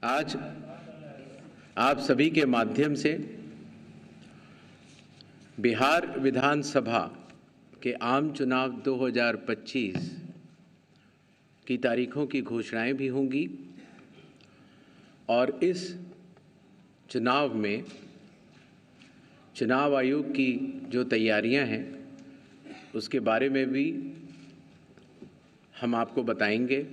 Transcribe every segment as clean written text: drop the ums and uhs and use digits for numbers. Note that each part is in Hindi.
आज आप सभी के माध्यम से बिहार विधानसभा के आम चुनाव 2025 की तारीखों की घोषणाएं भी होंगी और इस चुनाव में चुनाव आयोग की जो तैयारियां हैं उसके बारे में भी हम आपको बताएंगे।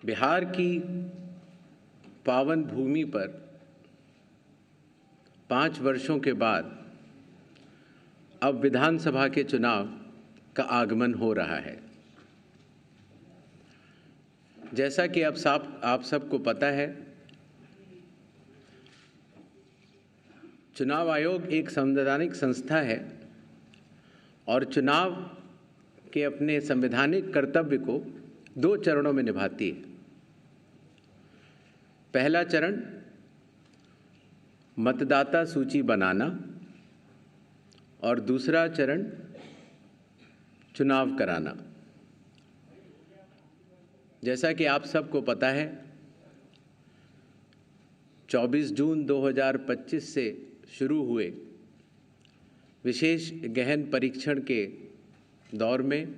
बिहार की पावन भूमि पर 5 वर्षों के बाद अब विधानसभा के चुनाव का आगमन हो रहा है। जैसा कि आप सबको पता है, चुनाव आयोग एक संवैधानिक संस्था है और चुनाव के अपने संवैधानिक कर्तव्य को 2 चरणों में निभाती है। पहला चरण मतदाता सूची बनाना और दूसरा चरण चुनाव कराना। जैसा कि आप सबको पता है, 24 जून 2025 से शुरू हुए विशेष गहन परीक्षण के दौर में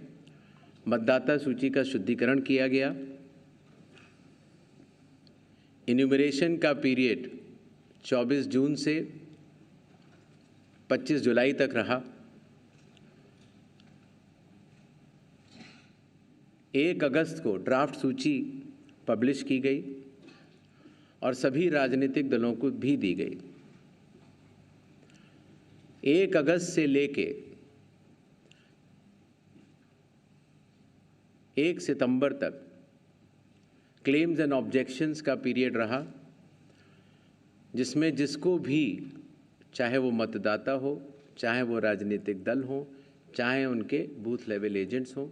मतदाता सूची का शुद्धिकरण किया गया। इन्यूमरेशन का पीरियड 24 जून से 25 जुलाई तक रहा। 1 अगस्त को ड्राफ्ट सूची पब्लिश की गई और सभी राजनीतिक दलों को भी दी गई। 1 अगस्त से लेके 1 सितंबर तक क्लेम्स एंड ऑब्जेक्शंस का पीरियड रहा, जिसमें जिसको भी, चाहे वो मतदाता हो, चाहे वो राजनीतिक दल हो, चाहे उनके बूथ लेवल एजेंट्स हों,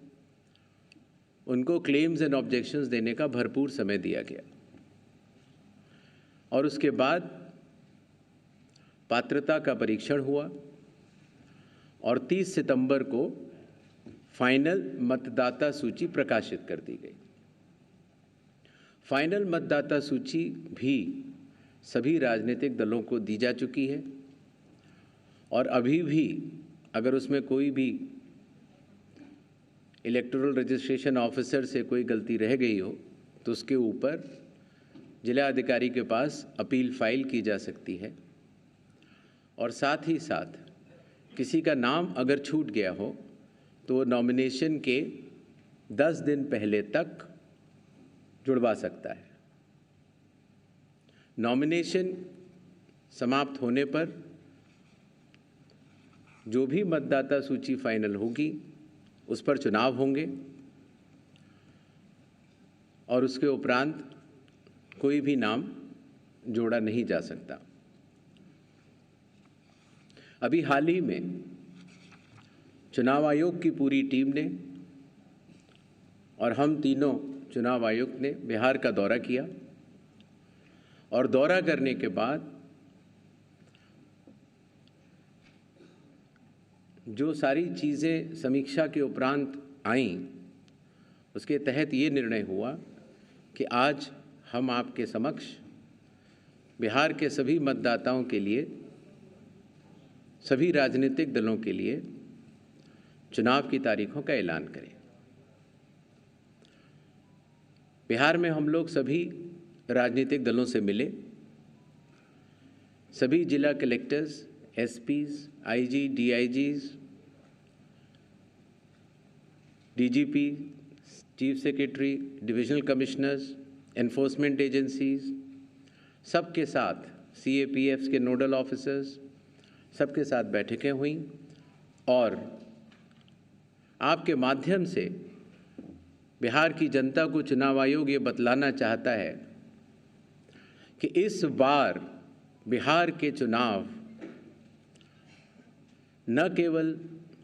उनको क्लेम्स एंड ऑब्जेक्शंस देने का भरपूर समय दिया गया। और उसके बाद पात्रता का परीक्षण हुआ और 30 सितंबर को फाइनल मतदाता सूची प्रकाशित कर दी गई। फाइनल मतदाता सूची भी सभी राजनीतिक दलों को दी जा चुकी है और अभी भी अगर उसमें कोई भी इलेक्टोरल रजिस्ट्रेशन ऑफिसर से कोई गलती रह गई हो तो उसके ऊपर जिला अधिकारी के पास अपील फाइल की जा सकती है। और साथ ही साथ किसी का नाम अगर छूट गया हो तो नॉमिनेशन के 10 दिन पहले तक जुड़वा सकता है। नॉमिनेशन समाप्त होने पर जो भी मतदाता सूची फाइनल होगी उस पर चुनाव होंगे और उसके उपरांत कोई भी नाम जोड़ा नहीं जा सकता। अभी हाल ही में चुनाव आयोग की पूरी टीम ने और हम तीनों चुनाव आयुक्त ने बिहार का दौरा किया और दौरा करने के बाद जो सारी चीज़ें समीक्षा के उपरांत आईं, उसके तहत ये निर्णय हुआ कि आज हम आपके समक्ष बिहार के सभी मतदाताओं के लिए, सभी राजनीतिक दलों के लिए चुनाव की तारीखों का ऐलान करें। बिहार में हम लोग सभी राजनीतिक दलों से मिले। सभी जिला collectors, SPs, IG, DIGs, DGP, chief secretary, divisional commissioners, enforcement agencies, सबके साथ सीएपीएफ्स के नोडल ऑफिसर्स, सबके साथ बैठकें हुई और आपके माध्यम से बिहार की जनता को चुनाव आयोग ये बतलाना चाहता है कि इस बार बिहार के चुनाव न केवल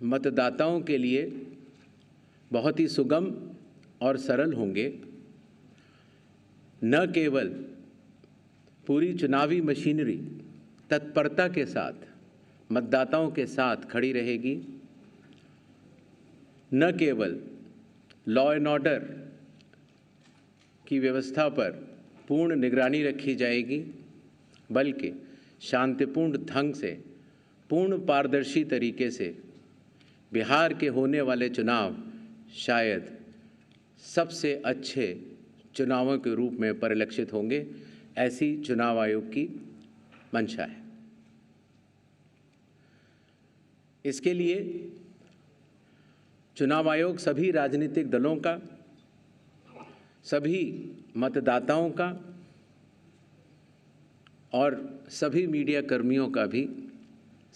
मतदाताओं के लिए बहुत ही सुगम और सरल होंगे, न केवल पूरी चुनावी मशीनरी तत्परता के साथ मतदाताओं के साथ खड़ी रहेगी, न केवल लॉ एंड ऑर्डर की व्यवस्था पर पूर्ण निगरानी रखी जाएगी, बल्कि शांतिपूर्ण ढंग से, पूर्ण पारदर्शी तरीके से बिहार के होने वाले चुनाव शायद सबसे अच्छे चुनावों के रूप में परिलक्षित होंगे, ऐसी चुनाव आयोग की मंशा है। इसके लिए चुनाव आयोग सभी राजनीतिक दलों का, सभी मतदाताओं का और सभी मीडिया कर्मियों का भी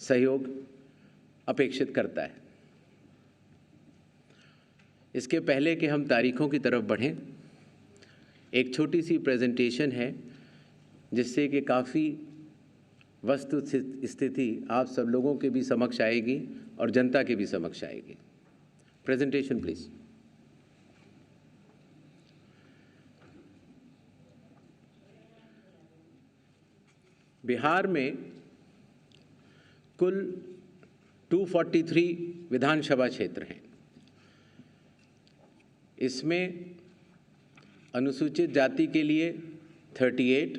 सहयोग अपेक्षित करता है। इसके पहले कि हम तारीखों की तरफ बढ़ें, एक छोटी सी प्रेजेंटेशन है जिससे कि काफ़ी वस्तु स्थिति आप सब लोगों के भी समक्ष आएगी और जनता के भी समक्ष आएगी। Presentation please. बिहार में कुल 243 विधानसभा क्षेत्र हैं। इसमें अनुसूचित जाति के लिए 38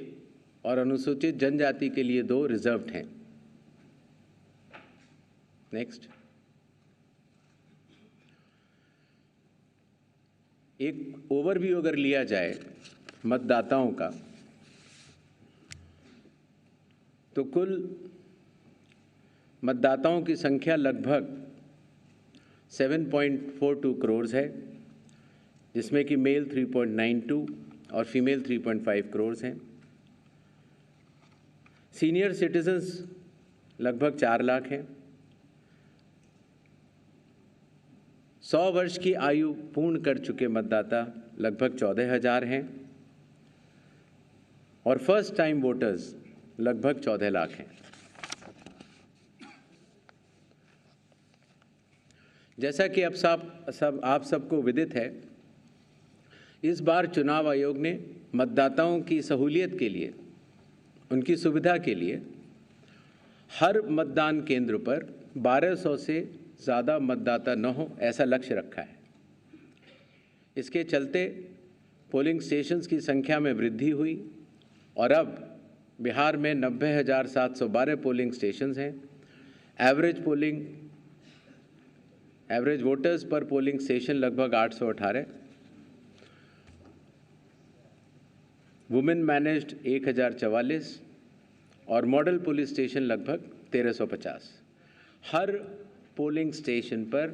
और अनुसूचित जनजाति के लिए 2 रिजर्व्ड हैं। नेक्स्ट। एक ओवरव्यू अगर लिया जाए मतदाताओं का, तो कुल मतदाताओं की संख्या लगभग 7.42 करोड़ है, जिसमें कि मेल 3.92 और फीमेल 3.5 करोड़ हैं। सीनियर सिटीजन्स लगभग 4 लाख हैं। 100 वर्ष की आयु पूर्ण कर चुके मतदाता लगभग 14,000 हैं और फर्स्ट टाइम वोटर्स लगभग 14 लाख हैं। जैसा कि आप सबको विदित है, इस बार चुनाव आयोग ने मतदाताओं की सहूलियत के लिए, उनकी सुविधा के लिए हर मतदान केंद्र पर 1200 से ज़्यादा मतदाता न हो, ऐसा लक्ष्य रखा है। इसके चलते पोलिंग स्टेशंस की संख्या में वृद्धि हुई और अब बिहार में 90,712 पोलिंग स्टेशंस हैं। एवरेज वोटर्स पर पोलिंग स्टेशन लगभग 818। वुमेन मैनेज्ड 1044 और मॉडल पुलिस स्टेशन लगभग 1350। हर पोलिंग स्टेशन पर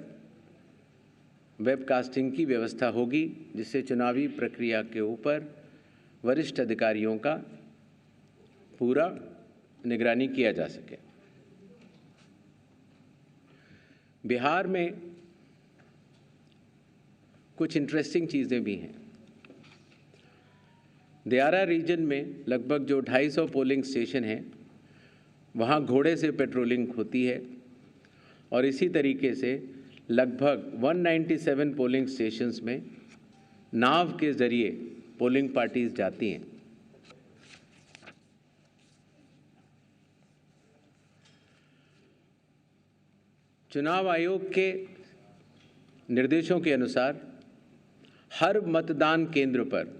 वेबकास्टिंग की व्यवस्था होगी, जिससे चुनावी प्रक्रिया के ऊपर वरिष्ठ अधिकारियों का पूरा निगरानी किया जा सके। बिहार में कुछ इंटरेस्टिंग चीज़ें भी हैं। दियारा रीजन में लगभग जो 250 पोलिंग स्टेशन हैं, वहाँ घोड़े से पेट्रोलिंग होती है और इसी तरीके से लगभग 197 पोलिंग स्टेशंस में नाव के ज़रिए पोलिंग पार्टीज जाती हैं। चुनाव आयोग के निर्देशों के अनुसार हर मतदान केंद्र पर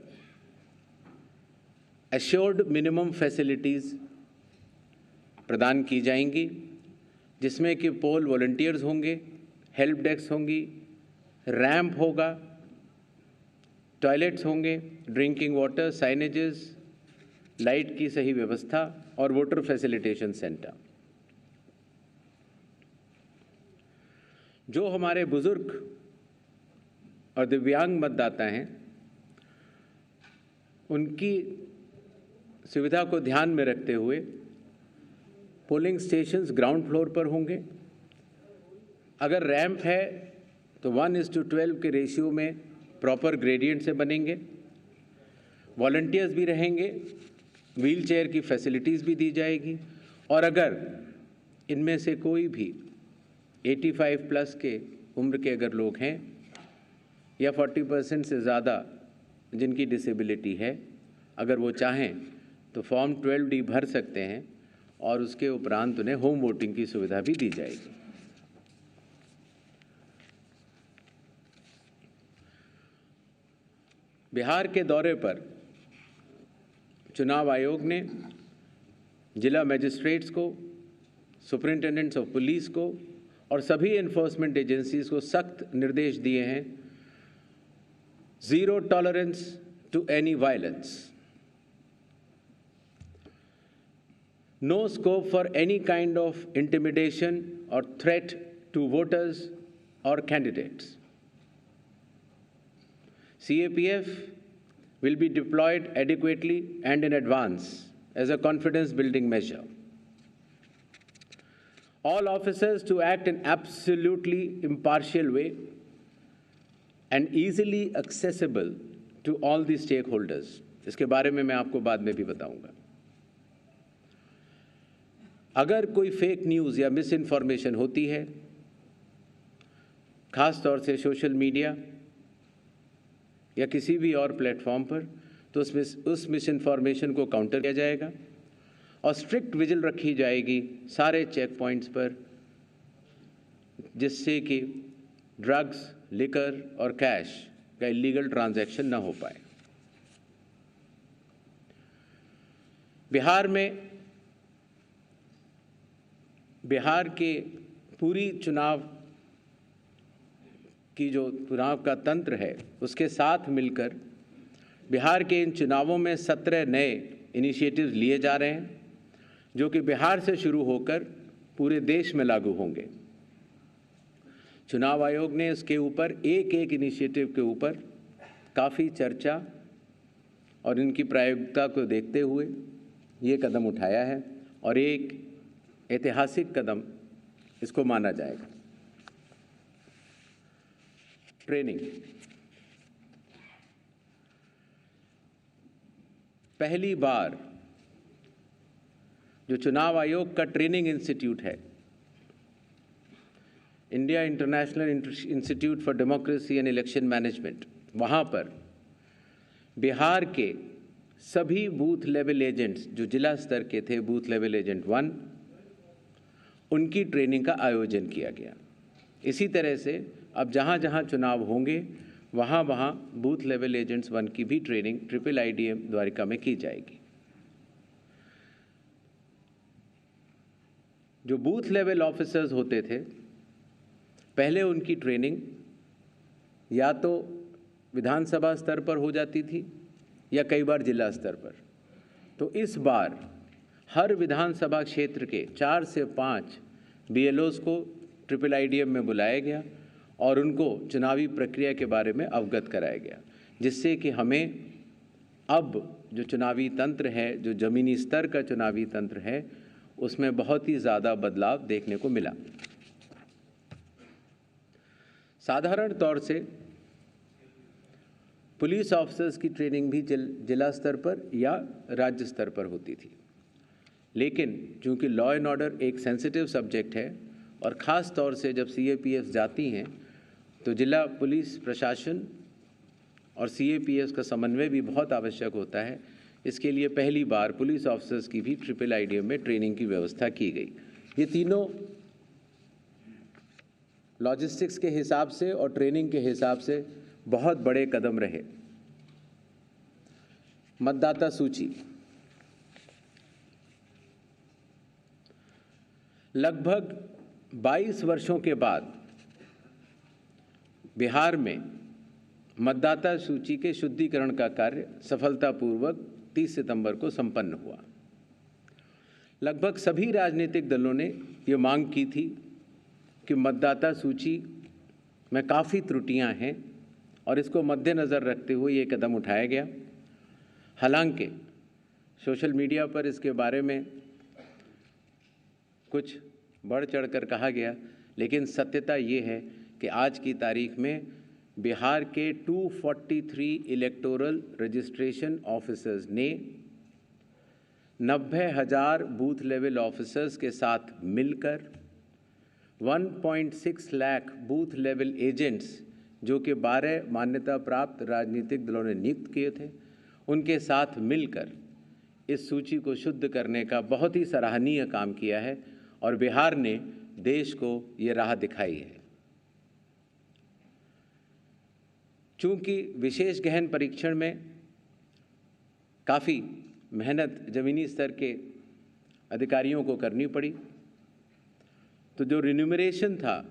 एश्योर्ड मिनिमम फैसिलिटीज़ प्रदान की जाएंगी, जिसमें कि पोल वॉलंटियर्स होंगे, हेल्प डेस्क होंगी, रैंप होगा, टॉयलेट्स होंगे, ड्रिंकिंग वाटर, साइनेजेस, लाइट की सही व्यवस्था और वोटर फैसिलिटेशन सेंटर। जो हमारे बुजुर्ग और दिव्यांग मतदाता हैं, उनकी सुविधा को ध्यान में रखते हुए पोलिंग स्टेशंस ग्राउंड फ्लोर पर होंगे। अगर रैंप है तो 1:12 के रेशियो में प्रॉपर ग्रेडियंट से बनेंगे। वॉलंटियर्स भी रहेंगे, व्हील चेयर की फैसिलिटीज़ भी दी जाएगी और अगर इनमें से कोई भी 85 प्लस के उम्र के अगर लोग हैं या 40% से ज़्यादा जिनकी डिसेबिलिटी है, अगर वो चाहें तो फॉर्म 12D भर सकते हैं और उसके उपरांत उन्हें होम वोटिंग की सुविधा भी दी जाएगी। बिहार के दौरे पर चुनाव आयोग ने जिला मजिस्ट्रेट्स को, सुपरिंटेंडेंट्स ऑफ पुलिस को और सभी एनफोर्समेंट एजेंसीज को सख्त निर्देश दिए हैं, zero tolerance to any violence, no scope for any kind of intimidation or threat to voters or candidates. CAPF will be deployed adequately and in advance as a confidence building measure. All officers to act in absolutely impartial way and easily accessible to all the stakeholders. इसके बारे में मैं आपको बाद में भी बताऊंगा। अगर कोई फेक न्यूज़ या मिस इन्फॉर्मेशन होती है, ख़ास तौर से सोशल मीडिया या किसी भी और प्लेटफॉर्म पर, तो उस मिस इन्फॉर्मेशन को काउंटर किया जाएगा और स्ट्रिक्ट विजिल रखी जाएगी सारे चेक पॉइंट्स पर, जिससे कि ड्रग्स, लिकर और कैश का इलीगल ट्रांजैक्शन ना हो पाए। बिहार के पूरी चुनाव का तंत्र है, उसके साथ मिलकर बिहार के इन चुनावों में 17 नए इनिशिएटिव्स लिए जा रहे हैं, जो कि बिहार से शुरू होकर पूरे देश में लागू होंगे। चुनाव आयोग ने इसके ऊपर एक एक इनिशिएटिव के ऊपर काफ़ी चर्चा और इनकी प्रायोगिकता को देखते हुए ये कदम उठाया है और एक ऐतिहासिक कदम इसको माना जाएगा। ट्रेनिंग, पहली बार जो चुनाव आयोग का ट्रेनिंग इंस्टीट्यूट है, India international institute for democracy and election management, वहाँ पर बिहार के सभी बूथ लेवल एजेंट्स जो जिला स्तर के थे, बूथ लेवल एजेंट 1, उनकी ट्रेनिंग का आयोजन किया गया। इसी तरह से अब जहाँ जहाँ चुनाव होंगे वहाँ वहाँ बूथ लेवल एजेंट्स 1 की भी ट्रेनिंग IIIDM द्वारिका में की जाएगी। जो बूथ लेवल ऑफिसर्स होते थे, पहले उनकी ट्रेनिंग या तो विधानसभा स्तर पर हो जाती थी या कई बार जिला स्तर पर। तो इस बार हर विधानसभा क्षेत्र के 4 से 5 BLOs को IIIDM में बुलाया गया और उनको चुनावी प्रक्रिया के बारे में अवगत कराया गया, जिससे कि हमें अब जो चुनावी तंत्र है, जो ज़मीनी स्तर का चुनावी तंत्र है, उसमें बहुत ही ज़्यादा बदलाव देखने को मिला। साधारण तौर से पुलिस ऑफिसर्स की ट्रेनिंग भी जिला स्तर पर या राज्य स्तर पर होती थी, लेकिन चूंकि लॉ एंड ऑर्डर एक सेंसिटिव सब्जेक्ट है और ख़ास तौर से जब CAPF जाती हैं तो जिला पुलिस प्रशासन और CAPF का समन्वय भी बहुत आवश्यक होता है। इसके लिए पहली बार पुलिस ऑफिसर्स की भी IIIDM में ट्रेनिंग की व्यवस्था की गई। ये तीनों लॉजिस्टिक्स के हिसाब से और ट्रेनिंग के हिसाब से बहुत बड़े कदम रहे। मतदाता सूची, लगभग 22 वर्षों के बाद बिहार में मतदाता सूची के शुद्धिकरण का कार्य सफलतापूर्वक 30 सितंबर को संपन्न हुआ। लगभग सभी राजनीतिक दलों ने ये मांग की थी कि मतदाता सूची में काफ़ी त्रुटियां हैं और इसको मद्देनज़र रखते हुए ये कदम उठाया गया। हालांकि सोशल मीडिया पर इसके बारे में कुछ बढ़ चढ़कर कहा गया, लेकिन सत्यता ये है कि आज की तारीख में बिहार के 243 इलेक्टोरल रजिस्ट्रेशन ऑफिसर्स ने 90,000 बूथ लेवल ऑफिसर्स के साथ मिलकर 1.6 लाख बूथ लेवल एजेंट्स, जो कि 12 मान्यता प्राप्त राजनीतिक दलों ने नियुक्त किए थे, उनके साथ मिलकर इस सूची को शुद्ध करने का बहुत ही सराहनीय काम किया है और बिहार ने देश को ये राह दिखाई है। चूँकि विशेष गहन परीक्षण में काफ़ी मेहनत ज़मीनी स्तर के अधिकारियों को करनी पड़ी, तो जो रिन्यूमरेशन था,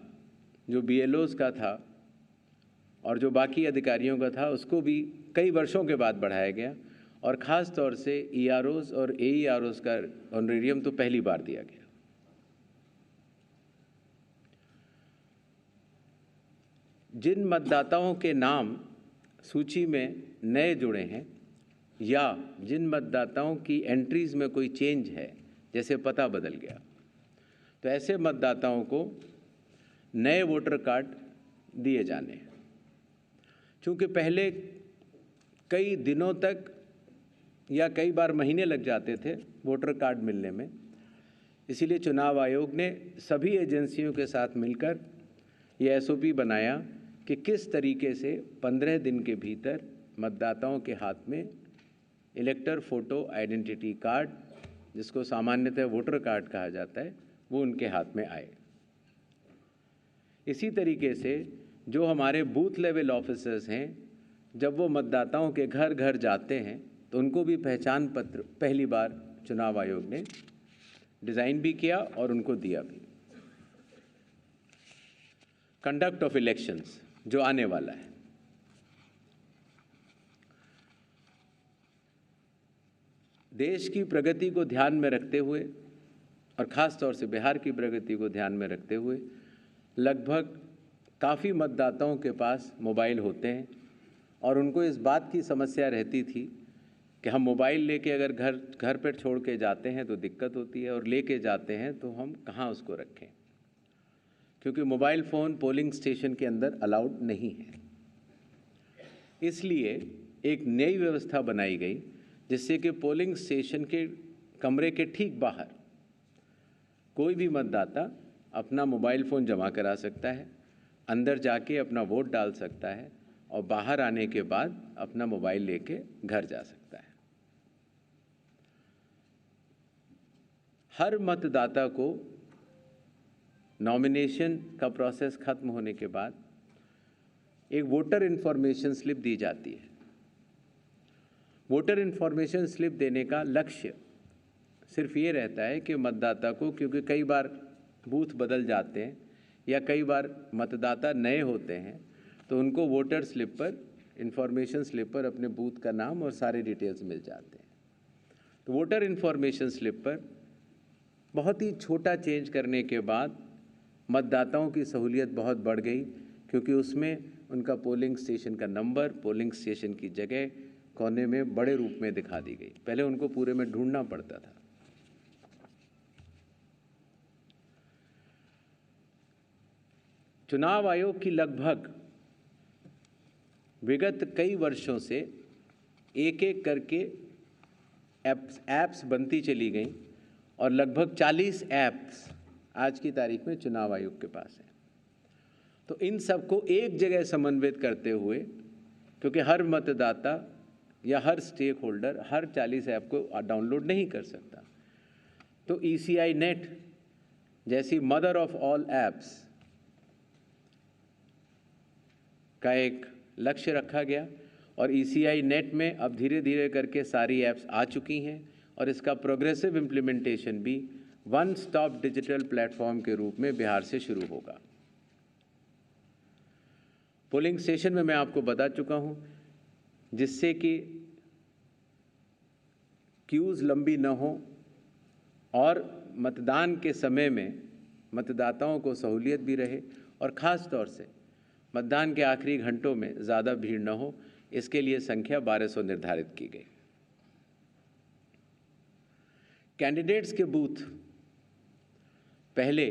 जो BLOs का था और जो बाकी अधिकारियों का था, उसको भी कई वर्षों के बाद बढ़ाया गया और ख़ास तौर से EROs और AEROs का ऑनरेरियम तो पहली बार दिया गया। जिन मतदाताओं के नाम सूची में नए जुड़े हैं या जिन मतदाताओं की एंट्रीज़ में कोई चेंज है, जैसे पता बदल गया, तो ऐसे मतदाताओं को नए वोटर कार्ड दिए जाने हैं। चूँकि पहले कई दिनों तक या कई बार महीने लग जाते थे वोटर कार्ड मिलने में, इसीलिए चुनाव आयोग ने सभी एजेंसियों के साथ मिलकर ये SOP बनाया कि किस तरीके से 15 दिन के भीतर मतदाताओं के हाथ में इलेक्टर फोटो आइडेंटिटी कार्ड, जिसको सामान्यतः वोटर कार्ड कहा जाता है, वो उनके हाथ में आए। इसी तरीके से जो हमारे बूथ लेवल ऑफिसर्स हैं, जब वो मतदाताओं के घर घर जाते हैं तो उनको भी पहचान पत्र पहली बार चुनाव आयोग ने डिज़ाइन भी किया और उनको दिया भी। कंडक्ट ऑफ इलेक्शंस जो आने वाला है, देश की प्रगति को ध्यान में रखते हुए और ख़ास तौर से बिहार की प्रगति को ध्यान में रखते हुए लगभग काफ़ी मतदाताओं के पास मोबाइल होते हैं और उनको इस बात की समस्या रहती थी कि हम मोबाइल लेके अगर घर पर छोड़ के जाते हैं तो दिक्कत होती है और लेके जाते हैं तो हम कहाँ उसको रखें, क्योंकि मोबाइल फ़ोन पोलिंग स्टेशन के अंदर अलाउड नहीं है। इसलिए एक नई व्यवस्था बनाई गई जिससे कि पोलिंग स्टेशन के कमरे के ठीक बाहर कोई भी मतदाता अपना मोबाइल फ़ोन जमा करा सकता है, अंदर जाके अपना वोट डाल सकता है और बाहर आने के बाद अपना मोबाइल लेके घर जा सकता है। हर मतदाता को नॉमिनेशन का प्रोसेस खत्म होने के बाद एक वोटर इन्फॉर्मेशन स्लिप दी जाती है। वोटर इन्फॉर्मेशन स्लिप देने का लक्ष्य सिर्फ ये रहता है कि मतदाता को, क्योंकि कई बार बूथ बदल जाते हैं या कई बार मतदाता नए होते हैं, तो उनको वोटर स्लिप पर, इन्फॉर्मेशन स्लिप पर अपने बूथ का नाम और सारे डिटेल्स मिल जाते हैं। तो वोटर इन्फॉर्मेशन स्लिप पर बहुत ही छोटा चेंज करने के बाद मतदाताओं की सहूलियत बहुत बढ़ गई, क्योंकि उसमें उनका पोलिंग स्टेशन का नंबर, पोलिंग स्टेशन की जगह कोने में बड़े रूप में दिखा दी गई। पहले उनको पूरे में ढूंढना पड़ता था। चुनाव आयोग की लगभग विगत कई वर्षों से एक एक करके ऐप्स बनती चली गई और लगभग 40 ऐप्स आज की तारीख में चुनाव आयोग के पास है। तो इन सबको एक जगह समन्वित करते हुए, क्योंकि हर मतदाता या हर स्टेक होल्डर हर 40 ऐप को डाउनलोड नहीं कर सकता, तो ECI नेट जैसी मदर ऑफ ऑल ऐप्स का एक लक्ष्य रखा गया और ECI नेट में अब धीरे धीरे करके सारी ऐप्स आ चुकी हैं और इसका प्रोग्रेसिव इम्प्लीमेंटेशन भी वन स्टॉप डिजिटल प्लेटफॉर्म के रूप में बिहार से शुरू होगा। पोलिंग स्टेशन में मैं आपको बता चुका हूं, जिससे कि क्यूज़ लंबी न हो और मतदान के समय में मतदाताओं को सहूलियत भी रहे और ख़ास तौर से मतदान के आखिरी घंटों में ज़्यादा भीड़ न हो, इसके लिए संख्या 1200 निर्धारित की गई। कैंडिडेट्स के बूथ पहले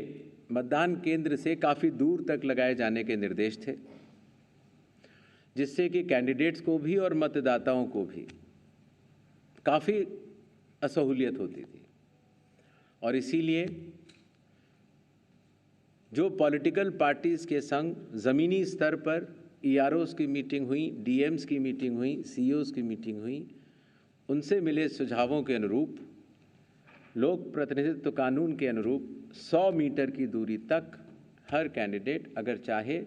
मतदान केंद्र से काफ़ी दूर तक लगाए जाने के निर्देश थे, जिससे कि कैंडिडेट्स को भी और मतदाताओं को भी काफ़ी असहूलियत होती थी। और इसीलिए जो पॉलिटिकल पार्टीज़ के संग ज़मीनी स्तर पर EROs की मीटिंग हुई, DMs की मीटिंग हुई, CEOs की मीटिंग हुई, उनसे मिले सुझावों के अनुरूप लोक प्रतिनिधित्व कानून के अनुरूप 100 मीटर की दूरी तक हर कैंडिडेट अगर चाहे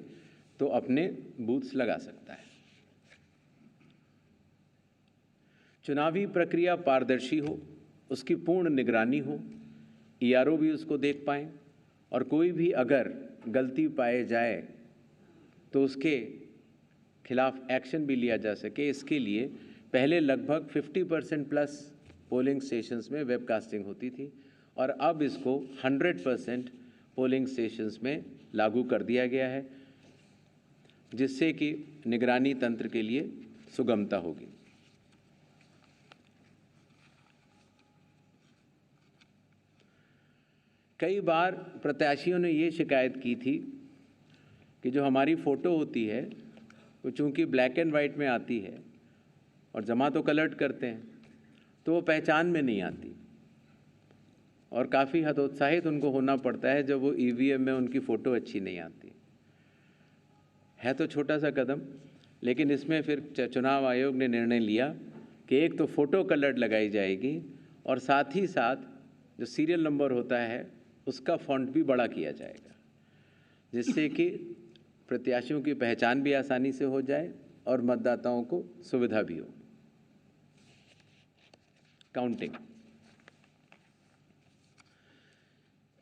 तो अपने बूथ्स लगा सकता है। चुनावी प्रक्रिया पारदर्शी हो, उसकी पूर्ण निगरानी हो, ईआरओ भी उसको देख पाएँ और कोई भी अगर गलती पाए जाए तो उसके खिलाफ एक्शन भी लिया जा सके। इसके लिए पहले लगभग 50% प्लस पोलिंग स्टेशंस में वेबकास्टिंग होती थी और अब इसको 100% पोलिंग स्टेशंस में लागू कर दिया गया है, जिससे कि निगरानी तंत्र के लिए सुगमता होगी। कई बार प्रत्याशियों ने ये शिकायत की थी कि जो हमारी फ़ोटो होती है वो चूँकि ब्लैक एंड वाइट में आती है और जमा तो कलर्ड करते हैं तो वो पहचान में नहीं आती और काफ़ी हतोत्साहित उनको होना पड़ता है जब वो ईवीएम में उनकी फ़ोटो अच्छी नहीं आती है। तो छोटा सा कदम, लेकिन इसमें फिर चुनाव आयोग ने निर्णय लिया कि एक तो फ़ोटो कलर्ड लगाई जाएगी और साथ ही साथ जो सीरियल नंबर होता है उसका फ़ॉन्ट भी बड़ा किया जाएगा, जिससे कि प्रत्याशियों की पहचान भी आसानी से हो जाए और मतदाताओं को सुविधा भी हो। काउंटिंग,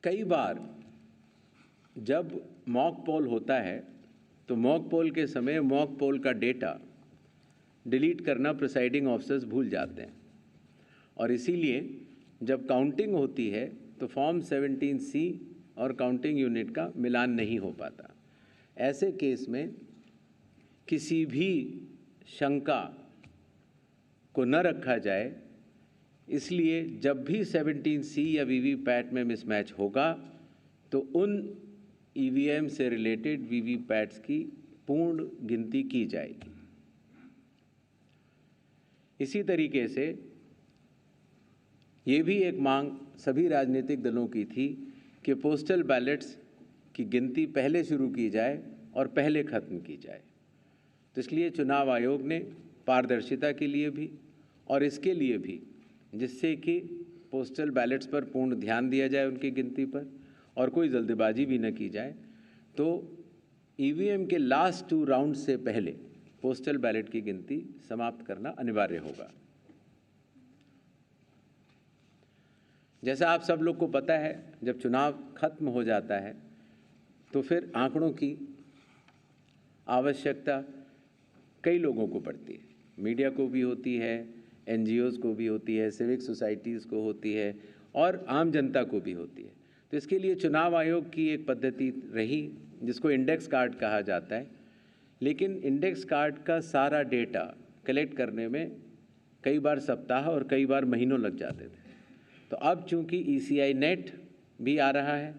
कई बार जब मॉक पोल होता है तो मॉक पोल के समय मॉक पोल का डेटा डिलीट करना प्रिसाइडिंग ऑफिसर्स भूल जाते हैं और इसीलिए जब काउंटिंग होती है तो फॉर्म 17C और काउंटिंग यूनिट का मिलान नहीं हो पाता। ऐसे केस में किसी भी शंका को न रखा जाए, इसलिए जब भी 17C या वीवीपैट में मिसमैच होगा तो उन ईवीएम से रिलेटेड वीवीपैट्स की पूर्ण गिनती की जाएगी। इसी तरीके से ये भी एक मांग सभी राजनीतिक दलों की थी कि पोस्टल बैलेट्स की गिनती पहले शुरू की जाए और पहले ख़त्म की जाए। तो इसलिए चुनाव आयोग ने पारदर्शिता के लिए भी और इसके लिए भी, जिससे कि पोस्टल बैलेट्स पर पूर्ण ध्यान दिया जाए उनकी गिनती पर और कोई जल्दबाजी भी न की जाए, तो ईवीएम के लास्ट 2 राउंड से पहले पोस्टल बैलेट की गिनती समाप्त करना अनिवार्य होगा। जैसा आप सब लोग को पता है, जब चुनाव खत्म हो जाता है तो फिर आंकड़ों की आवश्यकता कई लोगों को पड़ती है। मीडिया को भी होती है, एनजीओज़ को भी होती है, सिविक सोसाइटीज़ को होती है और आम जनता को भी होती है। तो इसके लिए चुनाव आयोग की एक पद्धति रही जिसको इंडेक्स कार्ड कहा जाता है, लेकिन इंडेक्स कार्ड का सारा डेटा कलेक्ट करने में कई बार सप्ताह और कई बार महीनों लग जाते थे। तो अब चूंकि ECI नेट भी आ रहा है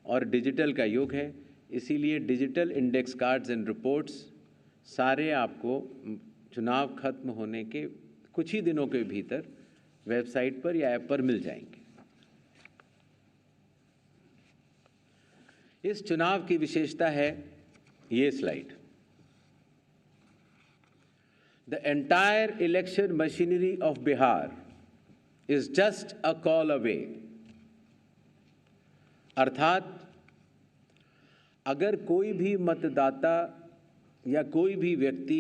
और डिजिटल का युग है, इसीलिए digital index cards and reports सारे आपको चुनाव खत्म होने के कुछ ही दिनों के भीतर वेबसाइट पर या ऐप पर मिल जाएंगे। इस चुनाव की विशेषता है ये slide. The entire election machinery of Bihar is just a call away। अर्थात अगर कोई भी मतदाता या कोई भी व्यक्ति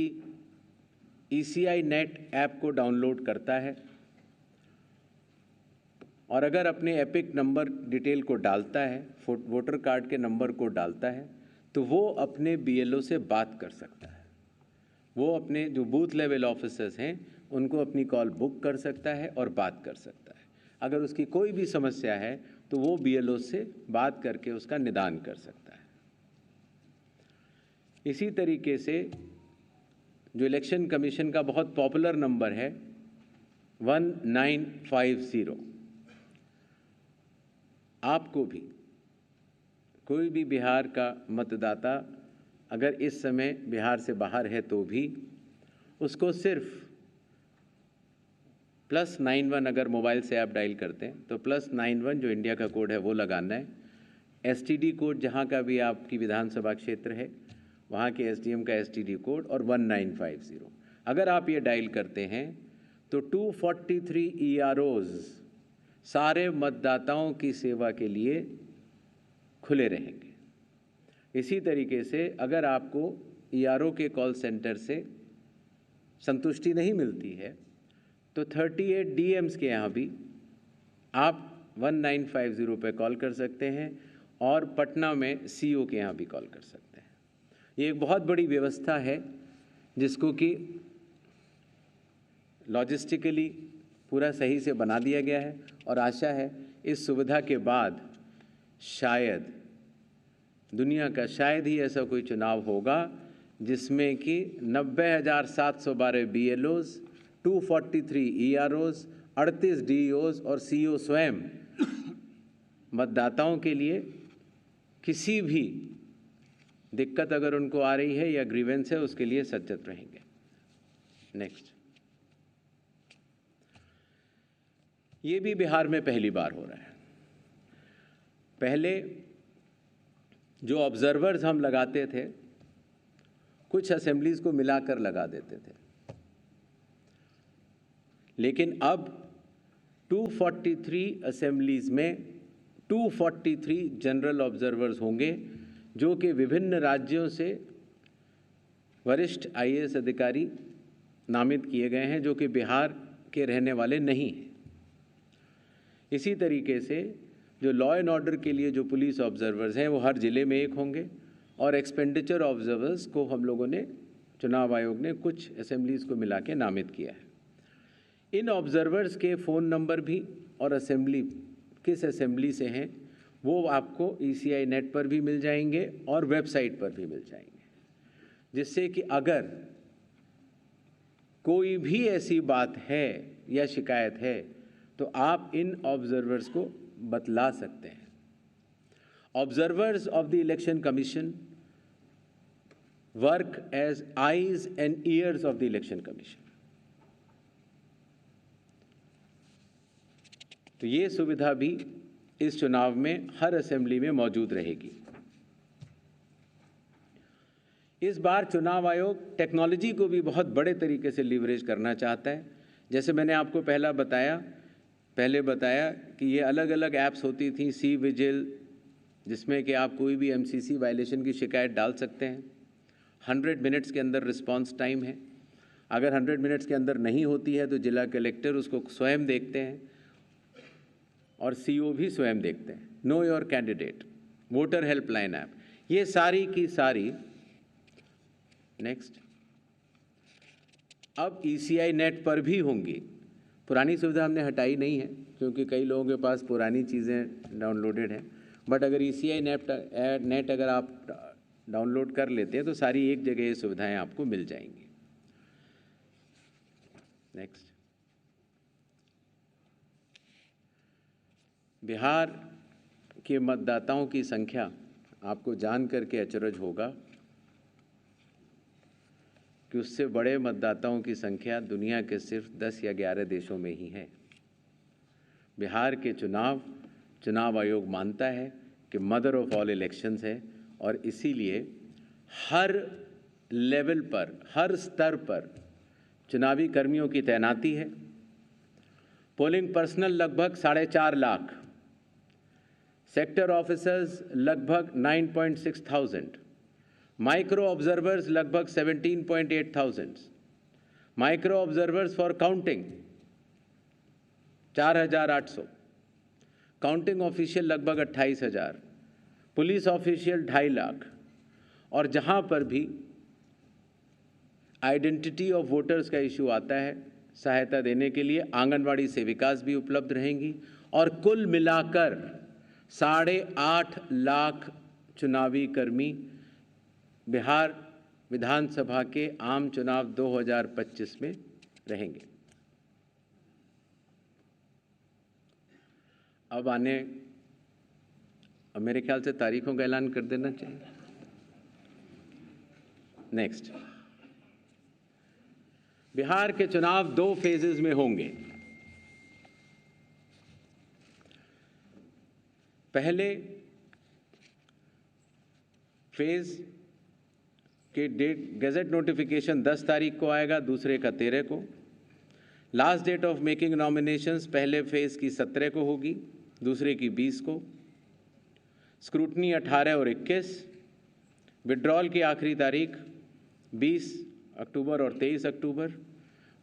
ECI नेट ऐप को डाउनलोड करता है और अगर अपने एपिक नंबर डिटेल को डालता है, वोटर कार्ड के नंबर को डालता है, तो वो अपने BLO से बात कर सकता है। वो अपने जो बूथ लेवल ऑफिसर्स हैं उनको अपनी कॉल बुक कर सकता है और बात कर सकता है। अगर उसकी कोई भी समस्या है तो वो BLO से बात करके उसका निदान कर सकता है। इसी तरीके से जो इलेक्शन कमीशन का बहुत पॉपुलर नंबर है 1950, आपको भी कोई भी बिहार का मतदाता अगर इस समय बिहार से बाहर है तो भी उसको सिर्फ +91 अगर मोबाइल से आप डायल करते हैं तो +91 जो इंडिया का कोड है वो लगाना है। STD कोड जहाँ का भी आपकी विधानसभा क्षेत्र है वहाँ के SDM का STD कोड और 1950 अगर आप ये डायल करते हैं तो 243 EROs सारे मतदाताओं की सेवा के लिए खुले रहेंगे। इसी तरीके से अगर आपको ERO के कॉल सेंटर से संतुष्टि नहीं मिलती है तो 38 DMs के यहाँ भी आप 1950 पे कॉल कर सकते हैं और पटना में CO के यहाँ भी कॉल कर सकते हैं। ये एक बहुत बड़ी व्यवस्था है जिसको कि लॉजिस्टिकली पूरा सही से बना दिया गया है और आशा है इस सुविधा के बाद शायद दुनिया का शायद ही ऐसा कोई चुनाव होगा जिसमें कि 90,712 BLOs, 243 EROs, 38 DEOs और CO स्वयं मतदाताओं के लिए किसी भी दिक्कत अगर उनको आ रही है या ग्रीवेंस है उसके लिए सचेत रहेंगे। नेक्स्ट, ये भी बिहार में पहली बार हो रहा है। पहले जो ऑब्जर्वर्स हम लगाते थे कुछ असेंबलीज को मिलाकर लगा देते थे, लेकिन अब 243 असेंबलीज में 243 जनरल ऑब्जर्वर्स होंगे जो कि विभिन्न राज्यों से वरिष्ठ IAS अधिकारी नामित किए गए हैं जो कि बिहार के रहने वाले नहीं हैं। इसी तरीके से जो लॉ एंड ऑर्डर के लिए जो पुलिस ऑब्जर्वर्स हैं वो हर ज़िले में एक होंगे और एक्सपेंडिचर ऑब्जर्वर्स को हम लोगों ने चुनाव आयोग ने कुछ असेंबलीज को मिला के नामित किया है। इन ऑब्जर्वर्स के फ़ोन नंबर भी और असेंबली किस असेंबली से हैं वो आपको ECI नेट पर भी मिल जाएंगे और वेबसाइट पर भी मिल जाएंगे, जिससे कि अगर कोई भी ऐसी बात है या शिकायत है तो आप इन ऑब्जर्वर्स को बतला सकते हैं। Observers of the election commission work as eyes and ears of the election commission. तो ये सुविधा भी इस चुनाव में हर असेंबली में मौजूद रहेगी। इस बार चुनाव आयोग टेक्नोलॉजी को भी बहुत बड़े तरीके से लीवरेज करना चाहता है। जैसे मैंने आपको पहले बताया कि ये अलग अलग ऐप्स होती थी, सी विजिल, जिसमें कि आप कोई भी MCC वायलेशन की शिकायत डाल सकते हैं। 100 मिनट्स के अंदर रिस्पांस टाइम है। अगर 100 मिनट्स के अंदर नहीं होती है तो जिला कलेक्टर उसको स्वयं देखते हैं और CO भी स्वयं देखते हैं। Know your candidate, voter helpline app, ये सारी की सारी नेक्स्ट अब ECI नेट पर भी होंगी। पुरानी सुविधा हमने हटाई नहीं है क्योंकि कई लोगों के पास पुरानी चीज़ें डाउनलोडेड हैं, बट अगर ECI नेट अगर आप डाउनलोड कर लेते हैं तो सारी एक जगह ये सुविधाएं आपको मिल जाएंगी। नेक्स्ट, बिहार के मतदाताओं की संख्या आपको जान करके अचरज होगा कि उससे बड़े मतदाताओं की संख्या दुनिया के सिर्फ 10 या 11 देशों में ही है। बिहार के चुनाव आयोग मानता है कि मदर ऑफ ऑल इलेक्शंस है और इसीलिए हर लेवल पर, हर स्तर पर चुनावी कर्मियों की तैनाती है। पोलिंग पर्सनल लगभग 4.5 लाख, सेक्टर ऑफिसर्स लगभग 9,600, माइक्रो ऑब्जर्वर्स लगभग 17,800, micro observers for counting 4,800, counting official लगभग 28,000, पुलिस ऑफिशियल 2.5 लाख। और जहां पर भी आइडेंटिटी ऑफ वोटर्स का इशू आता है, सहायता देने के लिए आंगनवाड़ी सेविकास भी उपलब्ध रहेंगी और कुल मिलाकर 8.5 लाख चुनावी कर्मी बिहार विधानसभा के आम चुनाव 2025 में रहेंगे। अब मेरे ख्याल से तारीखों का ऐलान कर देना चाहिए। नेक्स्ट, बिहार के चुनाव 2 फेजेस में होंगे। पहले फेज के डेट गैजेट नोटिफिकेशन 10 तारीख को आएगा, दूसरे का 13 को। Last date of making nominations पहले फेज की 17 को होगी, दूसरे की 20 को। स्क्रूटनी 18 और 21। विड्रॉल की आखिरी तारीख 20 अक्टूबर और 23 अक्टूबर।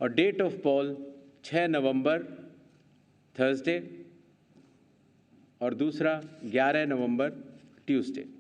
और डेट ऑफ पोल 6 नवंबर थर्सडे और दूसरा 11 नवंबर ट्यूसडे।